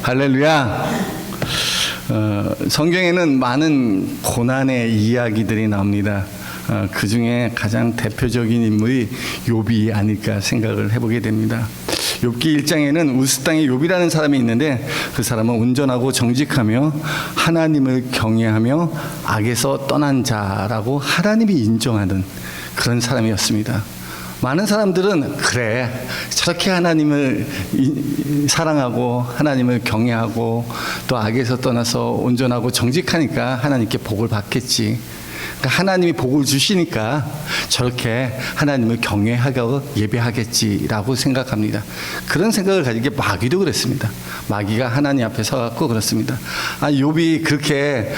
할렐루야. 성경에는 많은 고난의 이야기들이 나옵니다. 그 중에 가장 대표적인 인물이 욥이 아닐까 생각을 해보게 됩니다. 욥기 1장에는 우스 땅에 욥이라는 사람이 있는데, 그 사람은 온전하고 정직하며 하나님을 경외하며 악에서 떠난 자라고 하나님이 인정하는 그런 사람이었습니다. 많은 사람들은 그래, 저렇게 하나님을 사랑하고 하나님을 경외하고 또 악에서 떠나서 온전하고 정직하니까 하나님께 복을 받겠지, 그러니까 하나님이 복을 주시니까 저렇게 하나님을 경외하고 예배하겠지라고 생각합니다. 그런 생각을 가진 게 마귀도 그랬습니다. 마귀가 하나님 앞에 서갖고 그렇습니다. 욥이 그렇게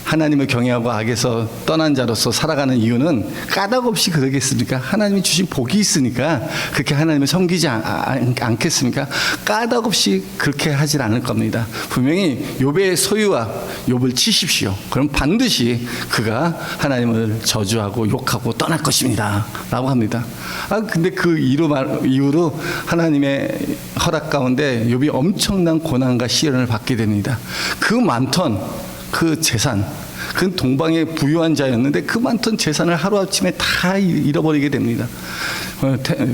하나님을 경외하고 악에서 떠난 자로서 살아가는 이유는 까닭없이 그러겠습니까? 하나님이 주신 복이 있으니까 그렇게 하나님을 섬기지 않겠습니까? 까닭없이 그렇게 하질 않을 겁니다. 분명히 욥의 소유와 욥을 치십시오. 그럼 반드시 그가 하나님을 저주하고 욕하고 떠날 것입니다 라고 합니다. 근데 그 이후로 하나님의 허락 가운데 욥이 엄청난 고난과 시련을 받게 됩니다. 그 많던 그 재산, 그 동방의 부유한 자였는데 그 많던 재산을 하루아침에 다 잃어버리게 됩니다.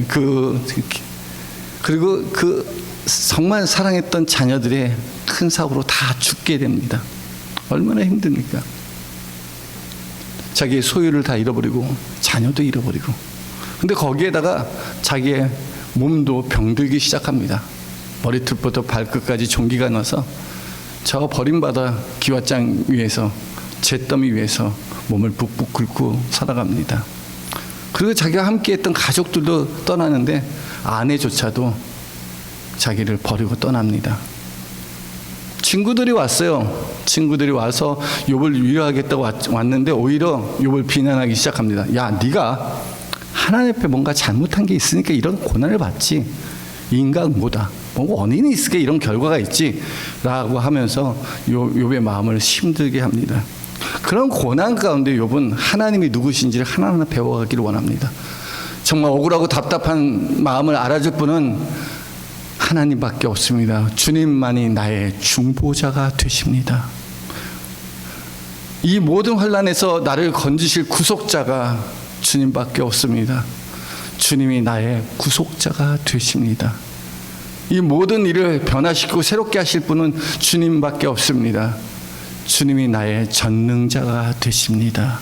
그리고 그 정말 사랑했던 자녀들의 큰 사고로 다 죽게 됩니다. 얼마나 힘듭니까? 자기의 소유를 다 잃어버리고 자녀도 잃어버리고, 근데 거기에다가 자기의 몸도 병들기 시작합니다. 머리끝부터 발끝까지 종기가 나서 저 버림받아 기왓장 위에서 잿더미 위에서 몸을 북북 긁고 살아갑니다. 그리고 자기가 함께했던 가족들도 떠나는데 아내조차도 자기를 버리고 떠납니다. 친구들이 왔어요. 친구들이 와서 욥을 위로하겠다고 왔는데 오히려 욥을 비난하기 시작합니다. 야, 네가 하나님 앞에 뭔가 잘못한 게 있으니까 이런 고난을 받지, 인간 뭐다, 뭐 원인이 있을게 이런 결과가 있지 라고 하면서 욥의 마음을 힘들게 합니다. 그런 고난 가운데 욥은 하나님이 누구신지를 하나하나 배워가기를 원합니다. 정말 억울하고 답답한 마음을 알아줄 분은 하나님밖에 없습니다. 주님만이 나의 중보자가 되십니다. 이 모든 환난에서 나를 건지실 구속자가 주님밖에 없습니다. 주님이 나의 구속자가 되십니다. 이 모든 일을 변화시키고 새롭게 하실 분은 주님밖에 없습니다. 주님이 나의 전능자가 되십니다.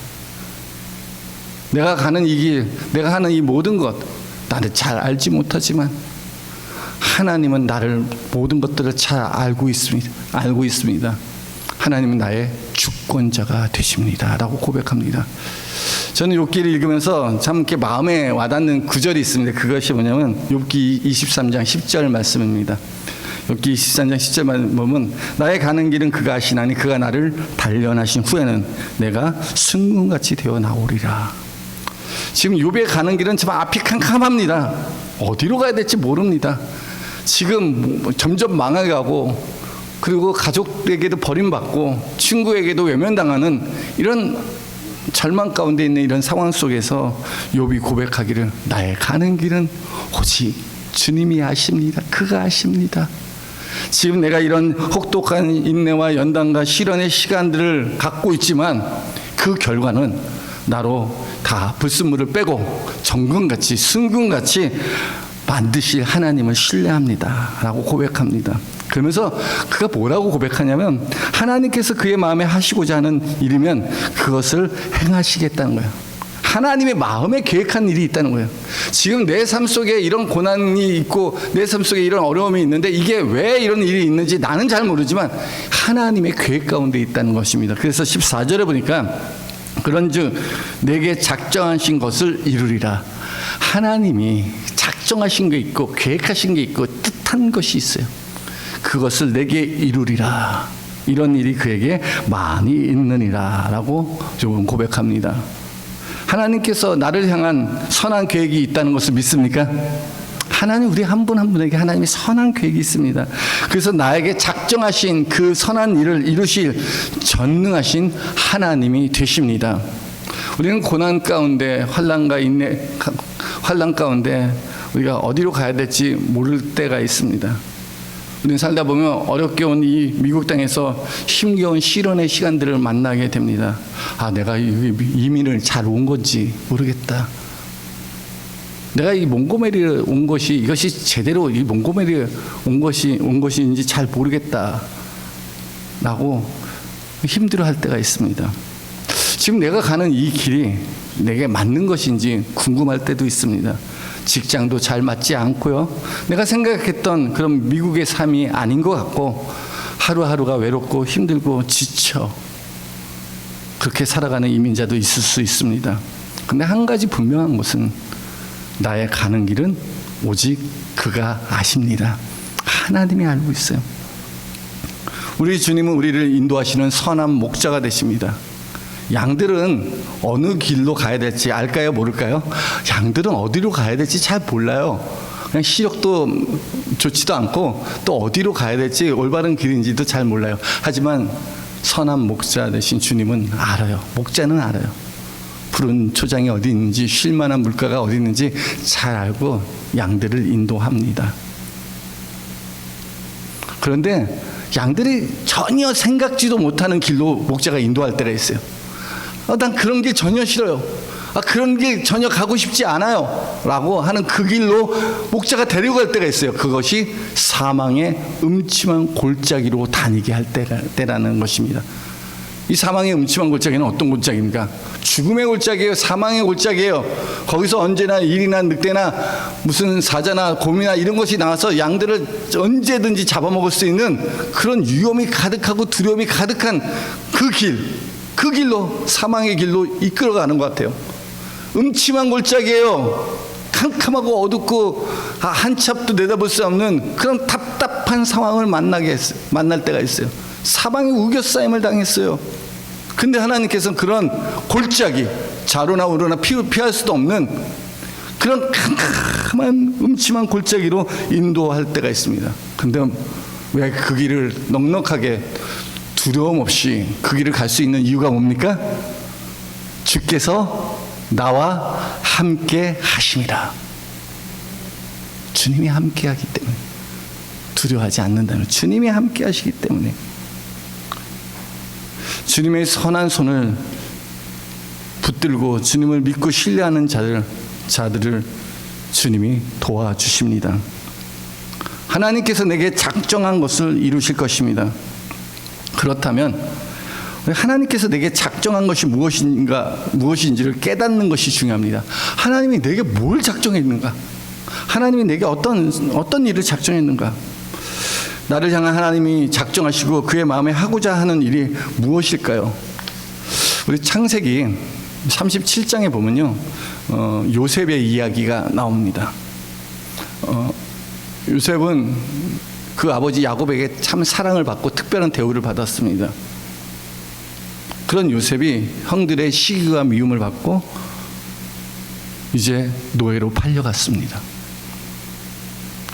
내가 가는 이 길, 내가 하는 이 모든 것, 나는 잘 알지 못하지만 하나님은 나를 모든 것들을 잘 알고 있습니다. 하나님은 나의 주권자가 되십니다 라고 고백합니다. 저는 욥기를 읽으면서 참 이렇게 마음에 와닿는 구절이 있습니다. 그것이 뭐냐면 욥기 23장 10절 말씀입니다. 욥기 23장 10절 말씀 보면, 나의 가는 길은 그가 아시나니 그가 나를 단련하신 후에는 내가 승군같이 되어 나오리라. 지금 욥의 가는 길은 참 앞이 캄캄합니다. 어디로 가야 될지 모릅니다. 지금 점점 망해가고, 그리고 가족에게도 버림받고 친구에게도 외면당하는 이런 절망 가운데 있는 이런 상황 속에서 욥이 고백하기를, 나의 가는 길은 오직 주님이 아십니다. 그가 아십니다. 지금 내가 이런 혹독한 인내와 연단과 시련의 시간들을 갖고 있지만 그 결과는 나로 다 불순물을 빼고 정금같이 승금같이 반드시 하나님을 신뢰합니다 라고 고백합니다. 그러면서 그가 뭐라고 고백하냐면, 하나님께서 그의 마음에 하시고자 하는 일이면 그것을 행하시겠다는 거예요. 하나님의 마음에 계획한 일이 있다는 거예요. 지금 내 삶 속에 이런 고난이 있고 내 삶 속에 이런 어려움이 있는데 이게 왜 이런 일이 있는지 나는 잘 모르지만 하나님의 계획 가운데 있다는 것입니다. 그래서 14절에 보니까, 그런즉 내게 작정하신 것을 이루리라. 하나님이 작정하신 게 있고 계획하신 게 있고 뜻한 것이 있어요. 그것을 내게 이루리라. 이런 일이 그에게 많이 있느니라 라고 욥은 고백합니다. 하나님께서 나를 향한 선한 계획이 있다는 것을 믿습니까? 하나님, 우리 한 분 한 분에게 하나님이 선한 계획이 있습니다. 그래서 나에게 작정하신 그 선한 일을 이루실 전능하신 하나님이 되십니다. 우리는 고난 가운데, 환난 가운데 우리가 어디로 가야 될지 모를 때가 있습니다. 우리는 살다 보면 어렵게 온 이 미국 땅에서 힘겨운 실현의 시간들을 만나게 됩니다. 내가 이민을 잘 온 건지 모르겠다. 내가 이 몽고메리에 온 것이 이것이 제대로 이 몽고메리에 온 것인지 잘 모르겠다. 라고 힘들어할 때가 있습니다. 지금 내가 가는 이 길이 내게 맞는 것인지 궁금할 때도 있습니다. 직장도 잘 맞지 않고요. 내가 생각했던 그런 미국의 삶이 아닌 것 같고 하루하루가 외롭고 힘들고 지쳐 그렇게 살아가는 이민자도 있을 수 있습니다. 근데 한 가지 분명한 것은 나의 가는 길은 오직 그가 아십니다. 하나님이 알고 있어요. 우리 주님은 우리를 인도하시는 선한 목자가 되십니다. 양들은 어느 길로 가야 될지 알까요? 모를까요? 양들은 어디로 가야 될지 잘 몰라요. 그냥 시력도 좋지도 않고 또 어디로 가야 될지 올바른 길인지도 잘 몰라요. 하지만 선한 목자 되신 주님은 알아요. 목자는 알아요. 푸른 초장이 어디 있는지 쉴 만한 물가가 어디 있는지 잘 알고 양들을 인도합니다. 그런데 양들이 전혀 생각지도 못하는 길로 목자가 인도할 때가 있어요. 난 그런 길 전혀 싫어요. 그런 길 전혀 가고 싶지 않아요. 라고 하는 그 길로 목자가 데려갈 때가 있어요. 그것이 사망의 음침한 골짜기로 다니게 할 때라는 것입니다. 이 사망의 음침한 골짜기는 어떤 골짜기입니까? 죽음의 골짜기예요. 사망의 골짜기예요. 거기서 언제나 일이나 늑대나 무슨 사자나 곰이나 이런 것이 나와서 양들을 언제든지 잡아먹을 수 있는 그런 위험이 가득하고 두려움이 가득한 그 길로 사망의 길로 이끌어가는 것 같아요. 음침한 골짜기예요. 캄캄하고 어둡고 한치 앞도 내다볼 수 없는 그런 답답한 상황을 만날 때가 있어요. 사방에 우겨싸임을 당했어요. 근데 하나님께서는 그런 골짜기, 좌로나 우로나 피할 수도 없는 그런 캄캄한 음침한 골짜기로 인도할 때가 있습니다. 근데 왜 그 길을 넉넉하게 두려움 없이 그 길을 갈 수 있는 이유가 뭡니까? 주께서 나와 함께 하심이라. 주님이 함께 하기 때문에 두려워하지 않는다는, 주님이 함께 하시기 때문에 주님의 선한 손을 붙들고 주님을 믿고 신뢰하는 자들을 주님이 도와주십니다. 하나님께서 내게 작정한 것을 이루실 것입니다. 그렇다면 하나님께서 내게 작정한 것이 무엇인지를 깨닫는 것이 중요합니다. 하나님이 내게 뭘 작정했는가? 하나님이 내게 어떤 일을 작정했는가? 나를 향한 하나님이 작정하시고 그의 마음에 하고자 하는 일이 무엇일까요? 우리 창세기 37장에 보면요, 요셉의 이야기가 나옵니다. 요셉은 그 아버지 야곱에게 참 사랑을 받고 특별한 대우를 받았습니다. 그런 요셉이 형들의 시기와 미움을 받고 이제 노예로 팔려갔습니다.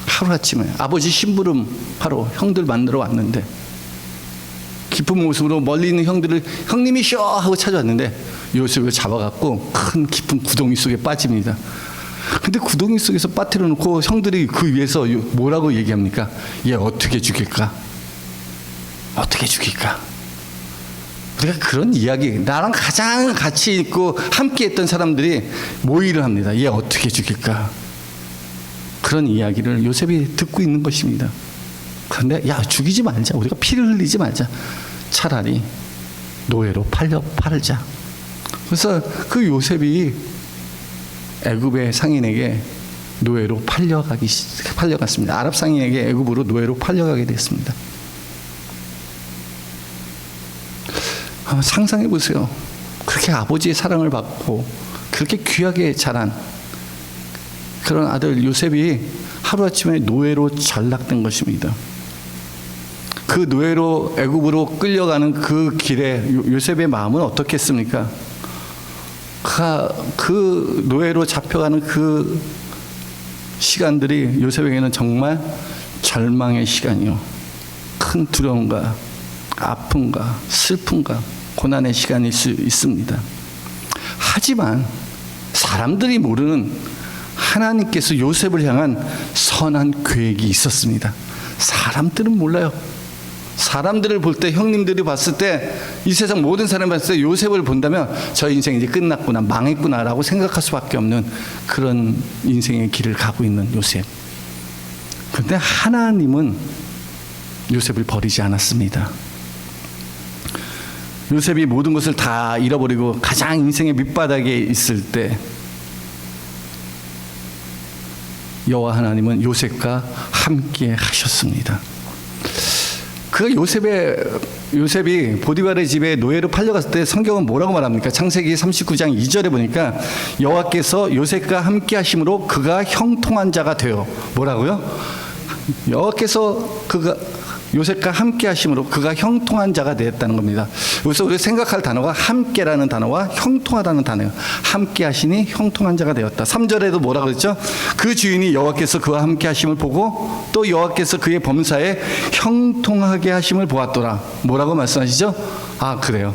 하루아침에 아버지 심부름하러 형들 만나러 왔는데 기쁜 모습으로 멀리 있는 형들을 형님이시여 하고 찾아왔는데 요셉을 잡아갖고 큰 깊은 구덩이 속에 빠집니다. 근데 구덩이 속에서 빠뜨려 놓고 형들이 그 위에서 뭐라고 얘기합니까? 얘 어떻게 죽일까? 어떻게 죽일까? 우리가 그런 이야기, 나랑 가장 같이 있고 함께 했던 사람들이 모의를 합니다. 얘 어떻게 죽일까? 그런 이야기를 요셉이 듣고 있는 것입니다. 그런데 야, 죽이지 말자. 우리가 피를 흘리지 말자. 차라리 노예로 팔자. 그래서 그 요셉이 애굽의 상인에게 노예로 팔려갔습니다. 아랍 상인에게 애굽으로 노예로 팔려가게 됐습니다. 한번 상상해 보세요. 그렇게 아버지의 사랑을 받고 그렇게 귀하게 자란 그런 아들 요셉이 하루아침에 노예로 전락된 것입니다. 그 노예로 애굽으로 끌려가는 그 길에 요셉의 마음은 어떻겠습니까? 그 노예로 잡혀가는 그 시간들이 요셉에게는 정말 절망의 시간이요, 큰 두려움과 아픔과 슬픔과 고난의 시간일 수 있습니다. 하지만 사람들이 모르는 하나님께서 요셉을 향한 선한 계획이 있었습니다. 사람들은 몰라요. 사람들을 볼 때, 형님들이 봤을 때, 이 세상 모든 사람이 봤을 때 요셉을 본다면 저 인생 이제 끝났구나, 망했구나라고 생각할 수밖에 없는 그런 인생의 길을 가고 있는 요셉. 그런데 하나님은 요셉을 버리지 않았습니다. 요셉이 모든 것을 다 잃어버리고 가장 인생의 밑바닥에 있을 때 여호와 하나님은 요셉과 함께 하셨습니다. 그 요셉이 보디발의 집에 노예로 팔려갔을 때 성경은 뭐라고 말합니까? 창세기 39장 2절에 보니까 여호와께서 요셉과 함께 하심으로 그가 형통한 자가 되어, 뭐라고요? 여호와께서 요셉과 함께 하심으로 그가 형통한 자가 되었다는 겁니다. 여기서 우리가 생각할 단어가 함께라는 단어와 형통하다는 단어예요. 함께 하시니 형통한 자가 되었다. 3절에도 뭐라고 그랬죠? 그 주인이 여호와께서 그와 함께 하심을 보고 또 여호와께서 그의 범사에 형통하게 하심을 보았더라. 뭐라고 말씀하시죠? 아, 그래요.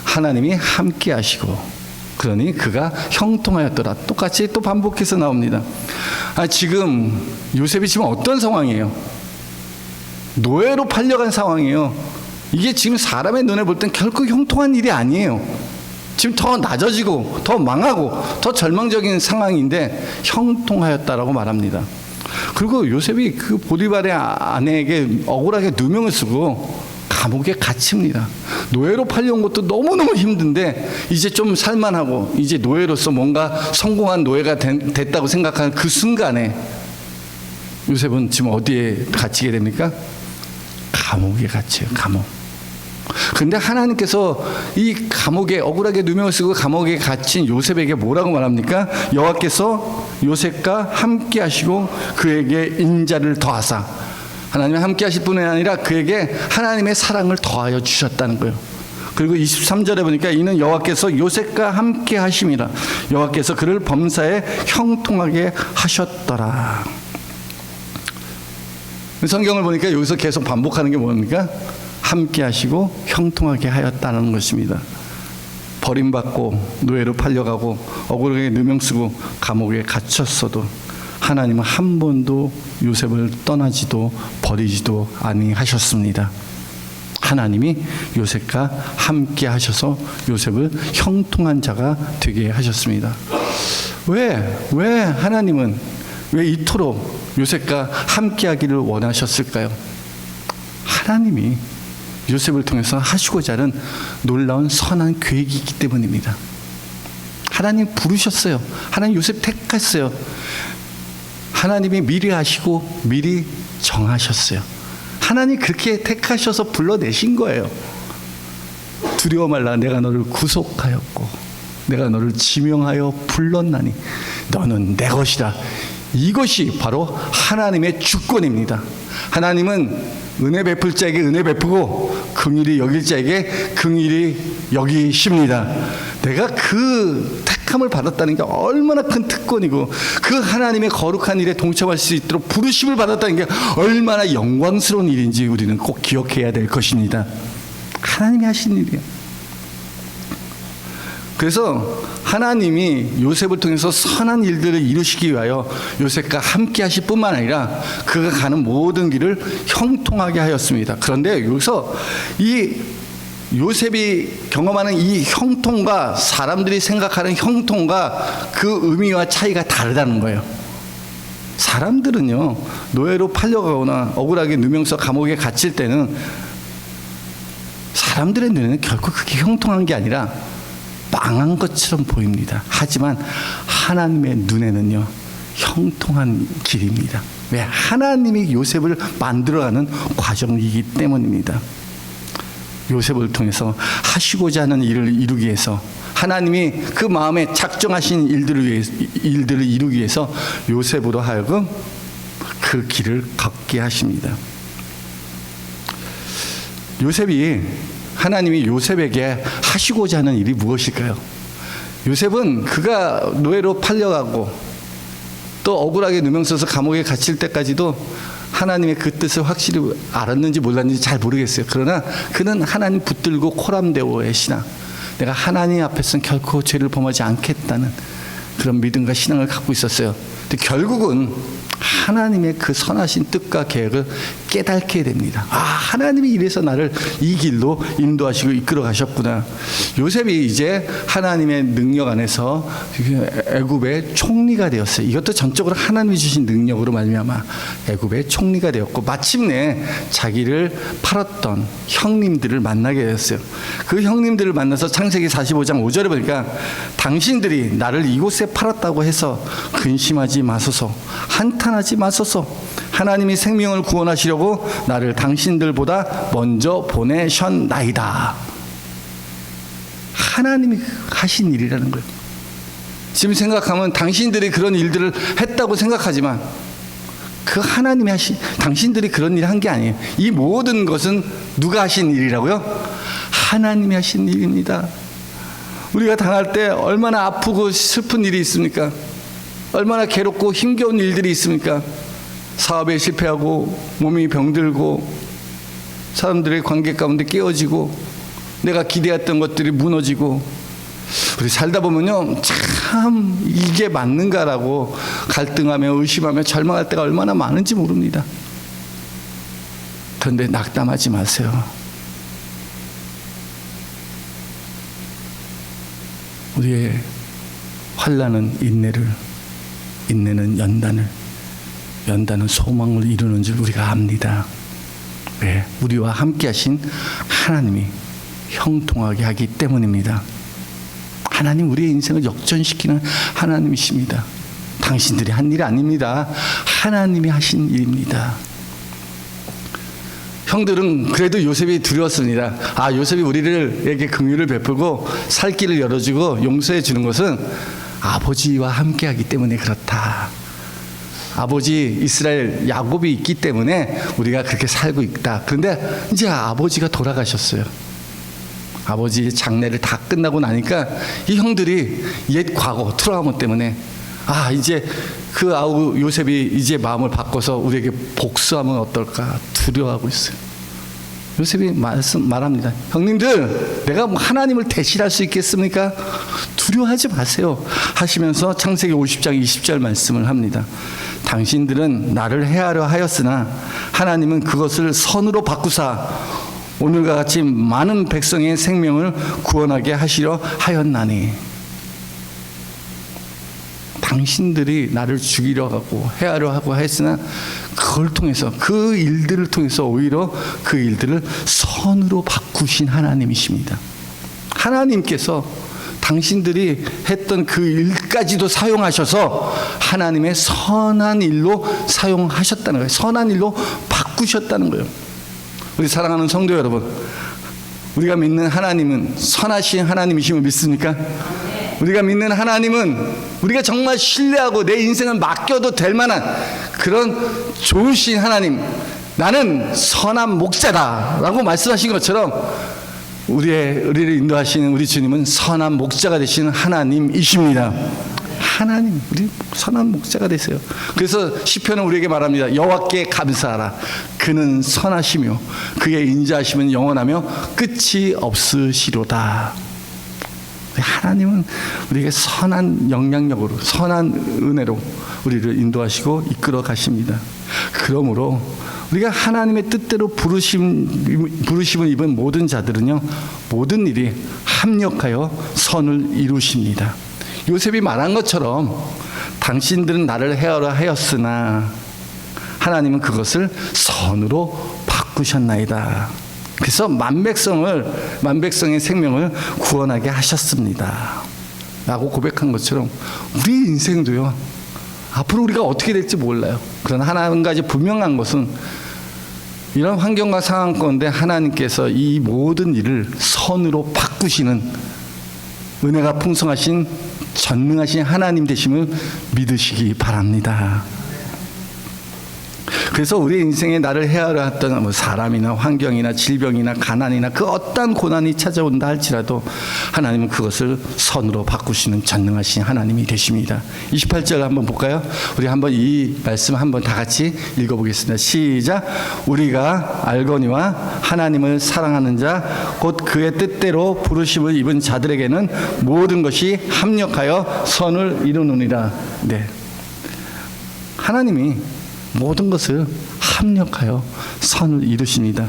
하나님이 함께 하시고 그러니 그가 형통하였더라. 똑같이 또 반복해서 나옵니다. 지금 요셉이 지금 어떤 상황이에요? 노예로 팔려간 상황이에요. 이게 지금 사람의 눈에 볼 땐 결코 형통한 일이 아니에요. 지금 더 낮아지고 더 망하고 더 절망적인 상황인데 형통하였다라고 말합니다. 그리고 요셉이 그 보디발의 아내에게 억울하게 누명을 쓰고 감옥에 갇힙니다. 노예로 팔려온 것도 너무너무 힘든데 이제 좀 살만하고 이제 노예로서 뭔가 성공한 노예가 됐다고 생각하는 그 순간에 요셉은 지금 어디에 갇히게 됩니까? 감옥에 갇혀요. 감옥. 그런데 하나님께서 이 감옥에 억울하게 누명을 쓰고 감옥에 갇힌 요셉에게 뭐라고 말합니까? 여호와께서 요셉과 함께 하시고 그에게 인자를 더하사, 하나님이 함께 하실 뿐이 아니라 그에게 하나님의 사랑을 더하여 주셨다는 거예요. 그리고 23절에 보니까 이는 여호와께서 요셉과 함께 하심이라, 여호와께서 그를 범사에 형통하게 하셨더라. 성경을 보니까 여기서 계속 반복하는 게 뭡니까? 함께 하시고 형통하게 하였다는 것입니다. 버림받고 노예로 팔려가고 억울하게 누명 쓰고 감옥에 갇혔어도 하나님은 한 번도 요셉을 떠나지도 버리지도 아니하셨습니다. 하나님이 요셉과 함께 하셔서 요셉을 형통한 자가 되게 하셨습니다. 왜 하나님은 왜 이토록 요셉과 함께 하기를 원하셨을까요? 하나님이 요셉을 통해서 하시고자 하는 놀라운 선한 계획이 있기 때문입니다. 하나님 부르셨어요. 하나님 요셉 택했어요. 하나님이 미리 하시고 미리 정하셨어요. 하나님 그렇게 택하셔서 불러내신 거예요. 두려워 말라, 내가 너를 구속하였고 내가 너를 지명하여 불렀나니 너는 내 것이라. 이것이 바로 하나님의 주권입니다. 하나님은 은혜 베풀 자에게 은혜 베푸고 긍휼히 여길 자에게 긍휼히 여기십니다. 내가 그 택함을 받았다는 게 얼마나 큰 특권이고 그 하나님의 거룩한 일에 동참할 수 있도록 부르심을 받았다는 게 얼마나 영광스러운 일인지 우리는 꼭 기억해야 될 것입니다. 하나님이 하신 일이에요. 그래서 하나님이 요셉을 통해서 선한 일들을 이루시기 위하여 요셉과 함께 하실 뿐만 아니라 그가 가는 모든 길을 형통하게 하였습니다. 그런데 여기서 이 요셉이 경험하는 이 형통과 사람들이 생각하는 형통과 그 의미와 차이가 다르다는 거예요. 사람들은요, 노예로 팔려가거나 억울하게 누명서 감옥에 갇힐 때는 사람들의 눈에는 결코 그게 형통한 게 아니라 망한 것처럼 보입니다. 하지만 하나님의 눈에는요, 형통한 길입니다. 왜? 하나님이 요셉을 만들어가는 과정이기 때문입니다. 요셉을 통해서 하시고자 하는 일을 이루기 위해서 하나님이 그 마음에 작정하신 일들을 이루기 위해서 요셉으로 하여금 그 길을 걷게 하십니다. 하나님이 요셉에게 하시고자 하는 일이 무엇일까요? 요셉은 그가 노예로 팔려가고 또 억울하게 누명 써서 감옥에 갇힐 때까지도 하나님의 그 뜻을 확실히 알았는지 몰랐는지 잘 모르겠어요. 그러나 그는 하나님 붙들고 코람데오의 신앙, 내가 하나님 앞에서는 결코 죄를 범하지 않겠다는 그런 믿음과 신앙을 갖고 있었어요. 근데 결국은 하나님의 그 선하신 뜻과 계획을 깨닫게 됩니다. 아, 하나님이 이래서 나를 이 길로 인도하시고 이끌어 가셨구나. 요셉이 이제 하나님의 능력 안에서 애굽의 총리가 되었어요. 이것도 전적으로 하나님이 주신 능력으로 말미암아 애굽의 총리가 되었고, 마침내 자기를 팔았던 형님들을 만나게 되었어요. 그 형님들을 만나서 창세기 45장 5절에 보니까 당신들이 나를 이곳에 팔았다고 해서 근심하지 마소서, 한탄하지 마소서. 하나님이 생명을 구원하시려고 나를 당신들보다 먼저 보내셨나이다. 하나님이 하신 일이라는 거예요. 지금 생각하면 당신들이 그런 일들을 했다고 생각하지만 그 하나님이 당신들이 그런 일을 한 게 아니에요. 이 모든 것은 누가 하신 일이라고요? 하나님이 하신 일입니다. 우리가 당할 때 얼마나 아프고 슬픈 일이 있습니까? 얼마나 괴롭고 힘겨운 일들이 있습니까? 사업에 실패하고 몸이 병들고 사람들의 관계 가운데 깨어지고 내가 기대했던 것들이 무너지고, 우리 살다 보면요, 참 이게 맞는가라고 갈등하며 의심하며 절망할 때가 얼마나 많은지 모릅니다. 그런데 낙담하지 마세요. 우리의 환난은 인내를, 인내는 연단을, 연단은 소망을 이루는 줄 우리가 압니다. 왜? 우리와 함께 하신 하나님이 형통하게 하기 때문입니다. 하나님, 우리의 인생을 역전시키는 하나님이십니다. 당신들이 한 일이 아닙니다. 하나님이 하신 일입니다. 형들은 그래도 요셉이 두려웠습니다. 아, 요셉이 우리에게 긍휼을 베풀고 살 길을 열어주고 용서해 주는 것은 아버지와 함께 하기 때문에 그렇다. 아버지 이스라엘 야곱이 있기 때문에 우리가 그렇게 살고 있다. 그런데 이제 아버지가 돌아가셨어요. 아버지 장례를 다 끝나고 나니까 이 형들이 옛 과거 트라우마 때문에 아, 이제 그 요셉이 이제 마음을 바꿔서 우리에게 복수하면 어떨까 두려워하고 있어요. 요셉이 말합니다. 형님들, 내가 하나님을 대신할 수 있겠습니까? 두려워하지 마세요 하시면서 창세기 50장 20절 말씀을 합니다. 당신들은 나를 해하려 하였으나 하나님은 그것을 선으로 바꾸사 오늘과 같이 많은 백성의 생명을 구원하게 하시려 하였나니. 당신들이 나를 죽이려 하고 해하려 하고 했으나 그걸 통해서, 그 일들을 통해서 오히려 그 일들을 선으로 바꾸신 하나님이십니다. 하나님께서 당신들이 했던 그 일까지도 사용하셔서 하나님의 선한 일로 사용하셨다는 거예요. 선한 일로 바꾸셨다는 거예요. 우리 사랑하는 성도 여러분, 우리가 믿는 하나님은 선하신 하나님이심을 믿습니까? 우리가 믿는 하나님은 우리가 정말 신뢰하고 내 인생을 맡겨도 될 만한 그런 좋으신 하나님, 나는 선한 목자다 라고 말씀하신 것처럼 우리를 인도하시는 우리 주님은 선한 목자가 되시는 하나님이십니다. 하나님, 우리 선한 목자가 되세요. 그래서 시편은 우리에게 말합니다. 여호와께 감사하라. 그는 선하시며 그의 인자하심은 영원하며 끝이 없으시로다. 하나님은 우리에게 선한 영향력으로, 선한 은혜로 우리를 인도하시고 이끌어 가십니다. 그러므로 우리가 하나님의 뜻대로 부르심을 입은 모든 자들은요, 모든 일이 합력하여 선을 이루십니다. 요셉이 말한 것처럼 당신들은 나를 해하려 하였으나 하나님은 그것을 선으로 바꾸셨나이다. 그래서 만백성의 생명을 구원하게 하셨습니다 라고 고백한 것처럼 우리 인생도요, 앞으로 우리가 어떻게 될지 몰라요. 그러나 한 가지 분명한 것은 이런 환경과 상황 가운데 하나님께서 이 모든 일을 선으로 바꾸시는 은혜가 풍성하신 전능하신 하나님 되심을 믿으시기 바랍니다. 그래서 우리 인생에 나를 해하려 했던 사람이나 환경이나 질병이나 가난이나 그 어떠한 고난이 찾아온다 할지라도 하나님은 그것을 선으로 바꾸시는 전능하신 하나님이 되십니다. 28절 한번 볼까요? 우리 한번 이 말씀 한번 다 같이 읽어보겠습니다. 시작. 우리가 알거니와 하나님을 사랑하는 자 곧 그의 뜻대로 부르심을 입은 자들에게는 모든 것이 합력하여 선을 이루느니라. 네. 하나님이 모든 것을 합력하여 선을 이루십니다.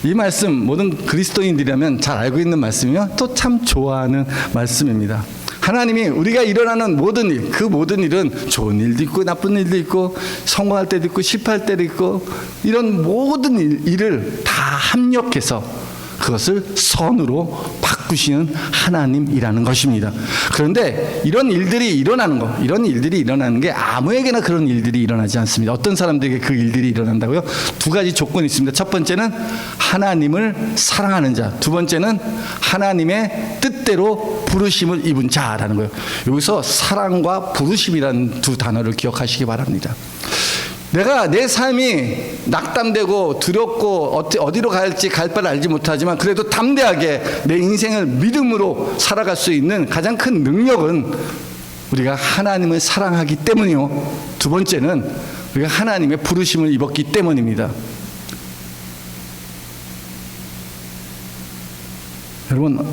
이 말씀 모든 그리스도인들이라면 잘 알고 있는 말씀이며 또 참 좋아하는 말씀입니다. 하나님이 우리가 일어나는 모든 일, 그 모든 일은 좋은 일도 있고 나쁜 일도 있고 성공할 때도 있고 실패할 때도 있고 이런 모든 일을 다 합력해서 그것을 선으로 바꾸시는 하나님이라는 것입니다. 그런데 이런 일들이 일어나는 게 아무에게나 그런 일들이 일어나지 않습니다. 어떤 사람들에게 그 일들이 일어난다고요? 두 가지 조건이 있습니다. 첫 번째는 하나님을 사랑하는 자, 두 번째는 하나님의 뜻대로 부르심을 입은 자라는 거예요. 여기서 사랑과 부르심이라는 두 단어를 기억하시기 바랍니다. 내가 내 삶이 낙담되고 두렵고 어디로 갈지 갈 바를 알지 못하지만 그래도 담대하게 내 인생을 믿음으로 살아갈 수 있는 가장 큰 능력은 우리가 하나님을 사랑하기 때문이요. 두 번째는 우리가 하나님의 부르심을 입었기 때문입니다. 여러분,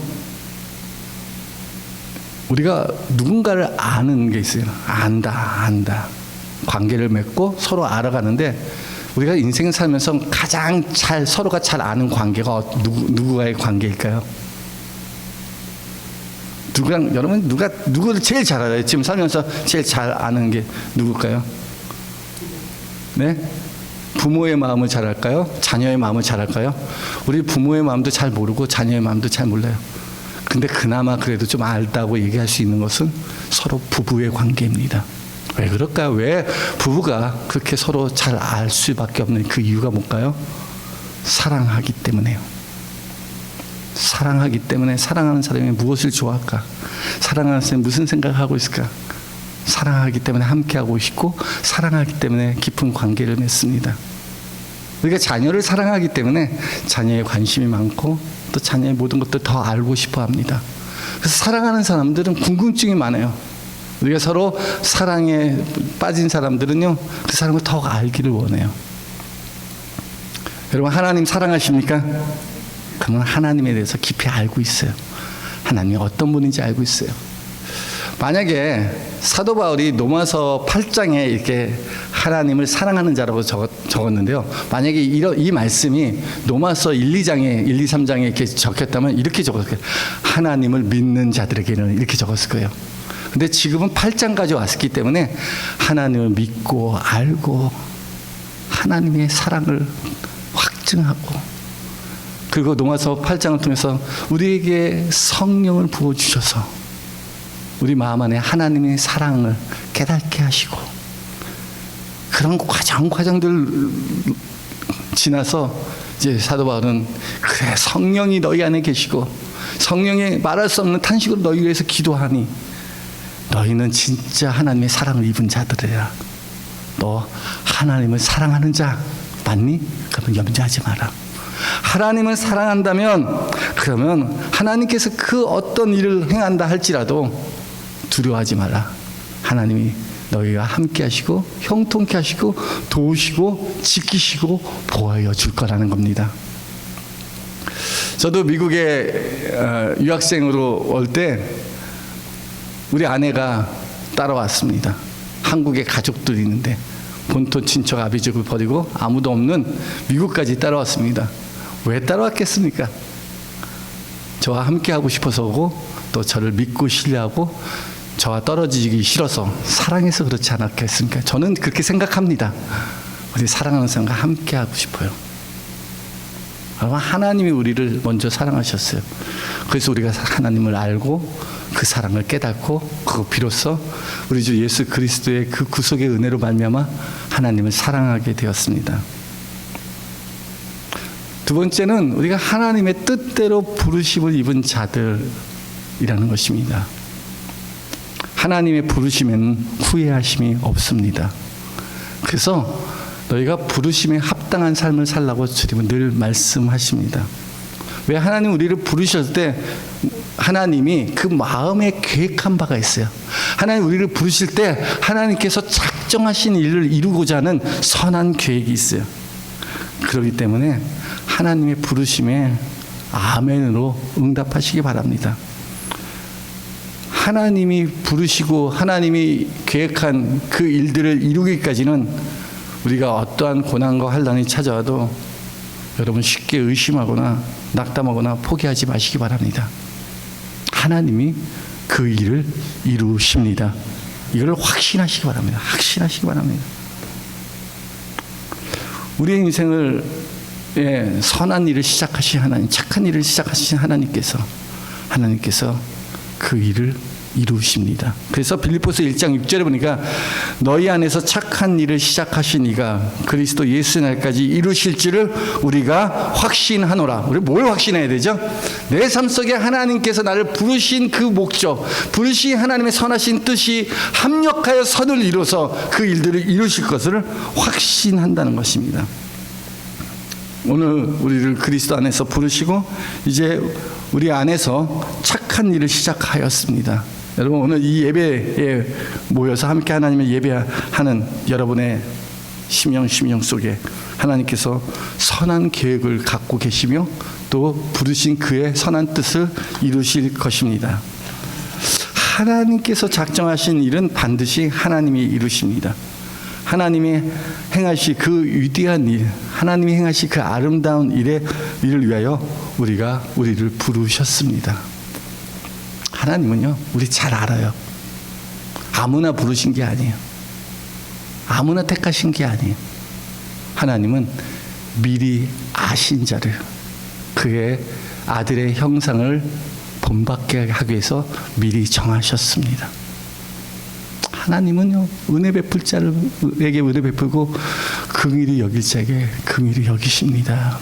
우리가 누군가를 아는 게 있어요. 안다. 관계를 맺고 서로 알아가는데 우리가 인생을 살면서 가장 서로가 잘 아는 관계가 누구와의 관계일까요? 여러분 누구를 제일 잘 알아요? 지금 살면서 제일 잘 아는 게 누굴까요? 네? 부모의 마음을 잘 알까요? 자녀의 마음을 잘 알까요? 우리 부모의 마음도 잘 모르고 자녀의 마음도 잘 몰라요. 근데 그나마 그래도 좀 알다고 얘기할 수 있는 것은 서로 부부의 관계입니다. 왜 그럴까요? 왜 부부가 그렇게 서로 잘 알 수밖에 없는 그 이유가 뭘까요? 사랑하기 때문에요. 사랑하기 때문에 사랑하는 사람이 무엇을 좋아할까? 사랑하는 사람이 무슨 생각을 하고 있을까? 사랑하기 때문에 함께하고 싶고 사랑하기 때문에 깊은 관계를 맺습니다. 우리가 자녀를 사랑하기 때문에 자녀에 관심이 많고 또 자녀의 모든 것들 더 알고 싶어 합니다. 그래서 사랑하는 사람들은 궁금증이 많아요. 우리가 서로 사랑에 빠진 사람들은요, 그 사람을 더 알기를 원해요. 여러분, 하나님 사랑하십니까? 그러면 하나님에 대해서 깊이 알고 있어요. 하나님이 어떤 분인지 알고 있어요. 만약에 사도 바울이 로마서 8장에 이렇게 하나님을 사랑하는 자라고 적었는데요. 만약에 이 말씀이 로마서 1, 3장에 이렇게 적혔다면 이렇게 적었을 거예요. 하나님을 믿는 자들에게는 이렇게 적었을 거예요. 근데 지금은 8장까지 왔기 때문에 하나님을 믿고 알고 하나님의 사랑을 확증하고 그리고 로마서 8장을 통해서 우리에게 성령을 부어주셔서 우리 마음 안에 하나님의 사랑을 깨닫게 하시고 그런 과정들 지나서 이제 사도 바울은 그래 성령이 너희 안에 계시고 성령이 말할 수 없는 탄식으로 너희 위해서 기도하니 너희는 진짜 하나님의 사랑을 입은 자들이라. 너 하나님을 사랑하는 자 맞니? 그러면 염려하지 마라. 하나님을 사랑한다면 그러면 하나님께서 그 어떤 일을 행한다 할지라도 두려워하지 마라. 하나님이 너희와 함께 하시고 형통케 하시고 도우시고 지키시고 보호하여 줄 거라는 겁니다. 저도 미국에 유학생으로 올 때 우리 아내가 따라왔습니다. 한국에 가족들이 있는데 본토 친척 아비족을 버리고 아무도 없는 미국까지 따라왔습니다. 왜 따라왔겠습니까? 저와 함께 하고 싶어서 오고 또 저를 믿고 신뢰하고 저와 떨어지기 싫어서 사랑해서 그렇지 않았겠습니까? 저는 그렇게 생각합니다. 우리 사랑하는 사람과 함께 하고 싶어요. 아마 하나님이 우리를 먼저 사랑하셨어요. 그래서 우리가 하나님을 알고 그 사랑을 깨닫고 그 비로소 우리 주 예수 그리스도의 그 구속의 은혜로 말미암아 하나님을 사랑하게 되었습니다. 두 번째는 우리가 하나님의 뜻대로 부르심을 입은 자들이라는 것입니다. 하나님의 부르심에는 후회하심이 없습니다. 그래서 너희가 부르심에 합당한 삶을 살라고 주님은 늘 말씀하십니다. 왜 하나님 우리를 부르셨을 때 하나님이 그 마음에 계획한 바가 있어요. 하나님 우리를 부르실 때 하나님께서 작정하신 일을 이루고자 하는 선한 계획이 있어요. 그렇기 때문에 하나님의 부르심에 아멘으로 응답하시기 바랍니다. 하나님이 부르시고 하나님이 계획한 그 일들을 이루기까지는 우리가 어떠한 고난과 환난이 찾아와도 여러분 쉽게 의심하거나 낙담하거나 포기하지 마시기 바랍니다. 하나님이 그 일을 이루십니다. 이걸 확신하시기 바랍니다. 확신하시기 바랍니다. 우리의 인생을 선한 일을 시작하신 하나님, 착한 일을 시작하신 하나님께서 그 일을 이루십니다. 그래서 빌립보서 1장 6절에 보니까 너희 안에서 착한 일을 시작하신 이가 그리스도 예수 날까지 이루실 줄을 우리가 확신하노라. 우리 뭘 확신해야 되죠? 내 삶 속에 하나님께서 나를 부르신 그 목적, 부르신 하나님의 선하신 뜻이 합력하여 선을 이루어서 그 일들을 이루실 것을 확신한다는 것입니다. 오늘 우리를 그리스도 안에서 부르시고 이제 우리 안에서 착한 일을 시작하였습니다. 여러분, 오늘 이 예배에 모여서 함께 하나님의 예배하는 여러분의 심령 속에 하나님께서 선한 계획을 갖고 계시며 또 부르신 그의 선한 뜻을 이루실 것입니다. 하나님께서 작정하신 일은 반드시 하나님이 이루십니다. 하나님이 행하실 그 위대한 일, 하나님이 행하실 그 아름다운 일을 위하여 우리를 부르셨습니다. 하나님은요, 우리 잘 알아요. 아무나 부르신 게 아니에요. 아무나 택하신 게 아니에요. 하나님은 미리 아신 자를, 그의 아들의 형상을 본받게 하기 위해서 미리 정하셨습니다. 하나님은요, 은혜 베풀 자에게 은혜 베풀고 긍휼히 여길 자에게 긍휼히 여기십니다.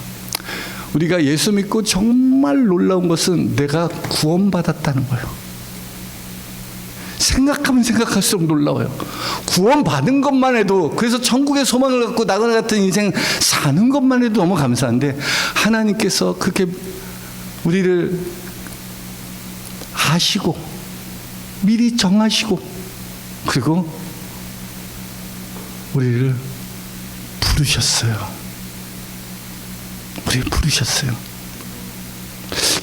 우리가 예수 믿고 정말 놀라운 것은 내가 구원받았다는 거예요. 생각하면 생각할수록 놀라워요. 구원받은 것만 해도, 그래서 천국의 소망을 갖고 나그네 같은 인생 사는 것만 해도 너무 감사한데, 하나님께서 그렇게 우리를 아시고 미리 정하시고 그리고 우리를 부르셨어요. 우리를 부르셨어요.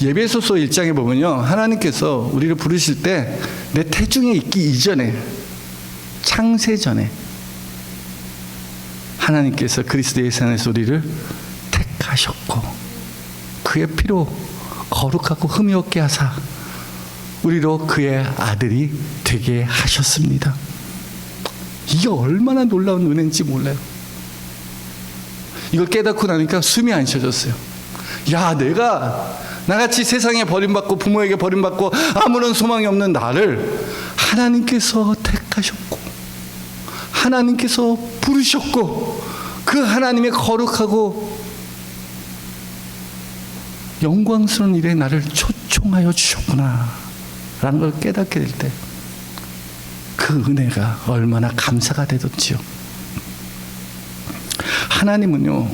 예배소서 1장에 보면요, 하나님께서 우리를 부르실 때 내 태중에 있기 이전에, 창세 전에 하나님께서 그리스도 예수 안에서 우리를 택하셨고 그의 피로 거룩하고 흠이 없게 하사 우리로 그의 아들이 되게 하셨습니다. 이게 얼마나 놀라운 은혜인지 몰라요. 이걸 깨닫고 나니까 숨이 안 쉬어졌어요. 야, 내가 나같이 세상에 버림받고 부모에게 버림받고 아무런 소망이 없는 나를 하나님께서 택하셨고 하나님께서 부르셨고 그 하나님의 거룩하고 영광스러운 일에 나를 초청하여 주셨구나 라는 걸 깨닫게 될 때 그 은혜가 얼마나 감사가 되던지요. 하나님은요,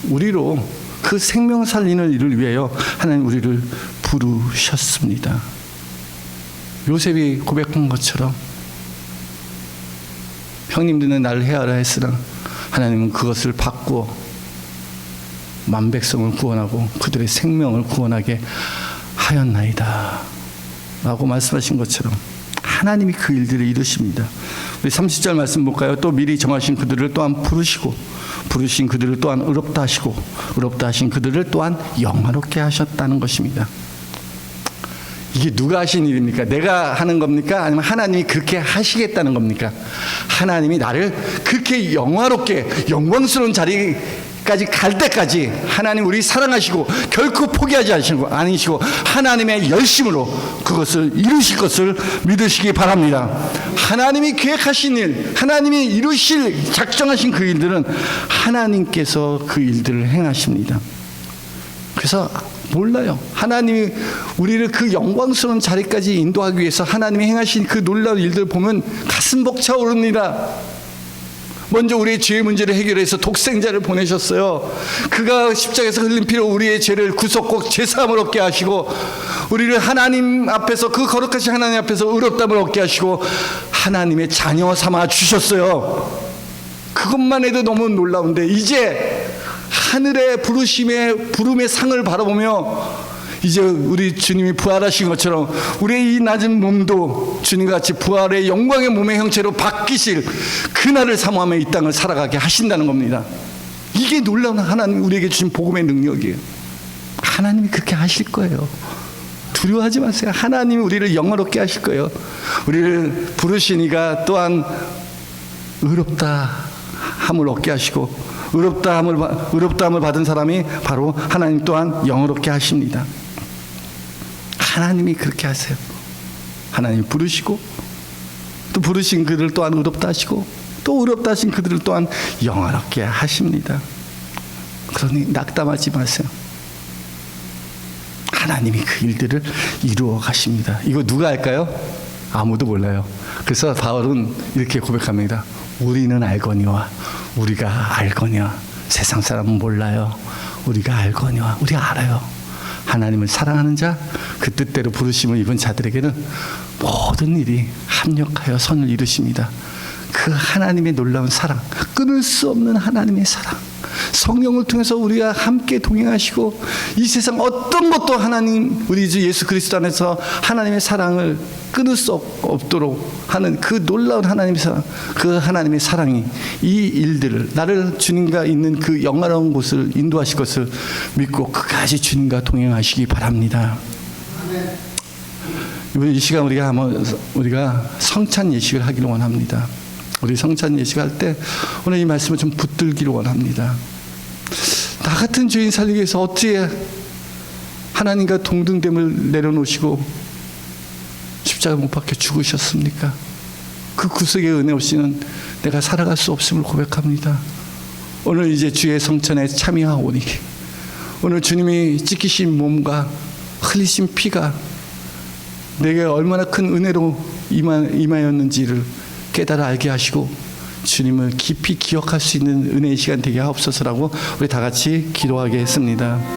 우리로 그 생명 살리는 일을 위하여 하나님 우리를 부르셨습니다. 요셉이 고백한 것처럼 형님들은 나를 해하라 했으나 하나님은 그것을 바꾸어 만백성을 구원하고 그들의 생명을 구원하게 하였나이다 라고 말씀하신 것처럼 하나님이 그 일들을 이루십니다. 우리 30절 말씀 볼까요? 또 미리 정하신 그들을 또한 부르시고 부르신 그들을 또한 의롭다 하시고 의롭다 하신 그들을 또한 영화롭게 하셨다는 것입니다. 이게 누가 하신 일입니까? 내가 하는 겁니까? 아니면 하나님이 그렇게 하시겠다는 겁니까? 하나님이 나를 그렇게 영화롭게 영광스러운 자리까지 갈 때까지 하나님 우리 사랑하시고 결코 포기하지 않으시고 하나님의 열심으로 그것을 이루실 것을 믿으시기 바랍니다. 하나님이 계획하신 일, 하나님이 이루실 작정하신 그 일들은 하나님께서 그 일들을 행하십니다. 그래서 몰라요. 하나님이 우리를 그 영광스러운 자리까지 인도하기 위해서 하나님이 행하신 그 놀라운 일들을 보면 가슴 벅차오릅니다. 먼저 우리의 죄의 문제를 해결해서 독생자를 보내셨어요. 그가 십자가에서 흘린 피로 우리의 죄를 구속고 죄사함을 얻게 하시고 우리를 하나님 앞에서 그 거룩하신 하나님 앞에서 의롭다함을 얻게 하시고 하나님의 자녀 삼아 주셨어요. 그것만 해도 너무 놀라운데 이제 하늘의 부름의 상을 바라보며 이제 우리 주님이 부활하신 것처럼 우리의 이 낮은 몸도 주님과 같이 부활의 영광의 몸의 형체로 바뀌실 그날을 사모하며 이 땅을 살아가게 하신다는 겁니다. 이게 놀라운 하나님 우리에게 주신 복음의 능력이에요. 하나님이 그렇게 하실 거예요. 두려워하지 마세요. 하나님이 우리를 영화롭게 하실 거예요. 우리를 부르신 이가 또한 의롭다 함을 얻게 하시고 의롭다함을 받은 사람이 바로 하나님 또한 영화롭게 하십니다. 하나님이 그렇게 하세요. 하나님 부르시고 또 부르신 그들을 또한 의롭다 하시고 또 의롭다 하신 그들을 또한 영화롭게 하십니다. 그러니 낙담하지 마세요. 하나님이 그 일들을 이루어 가십니다. 이거 누가 할까요? 아무도 몰라요. 그래서 바울은 이렇게 고백합니다. 우리는 알거니와 우리가 알거니와 세상 사람은 몰라요. 우리가 알거니와 우리가 알아요. 하나님을 사랑하는 자, 그 뜻대로 부르심을 입은 자들에게는 모든 일이 합력하여 선을 이루십니다. 그 하나님의 놀라운 사랑, 끊을 수 없는 하나님의 사랑, 성령을 통해서 우리가 함께 동행하시고 이 세상 어떤 것도 하나님 우리 주 예수 그리스도 안에서 하나님의 사랑을 끊을 수 없도록 하는 그 놀라운 하나님의 사랑, 그 하나님의 사랑이 이 일들을 나를 주님과 있는 그 영화로운 곳을 인도하실 것을 믿고 끝까지 주님과 동행하시기 바랍니다. 이번 이 시간 우리가 성찬 예식을 하기를 원합니다. 우리 성찬 예식할 때 오늘 이 말씀을 좀 붙들기를 원합니다. 나 같은 죄인 살리기 위해서 어찌 하나님과 동등됨을 내려놓으시고 십자가 못 박혀 죽으셨습니까? 그 구속의 은혜 없이는 내가 살아갈 수 없음을 고백합니다. 오늘 이제 주의 성찬에 참여하오니 오늘 주님이 찢기신 몸과 흘리신 피가 내게 얼마나 큰 은혜로 임하였는지를 깨달아 알게 하시고 주님을 깊이 기억할 수 있는 은혜의 시간 되게 하옵소서라고 우리 다 같이 기도하게 했습니다.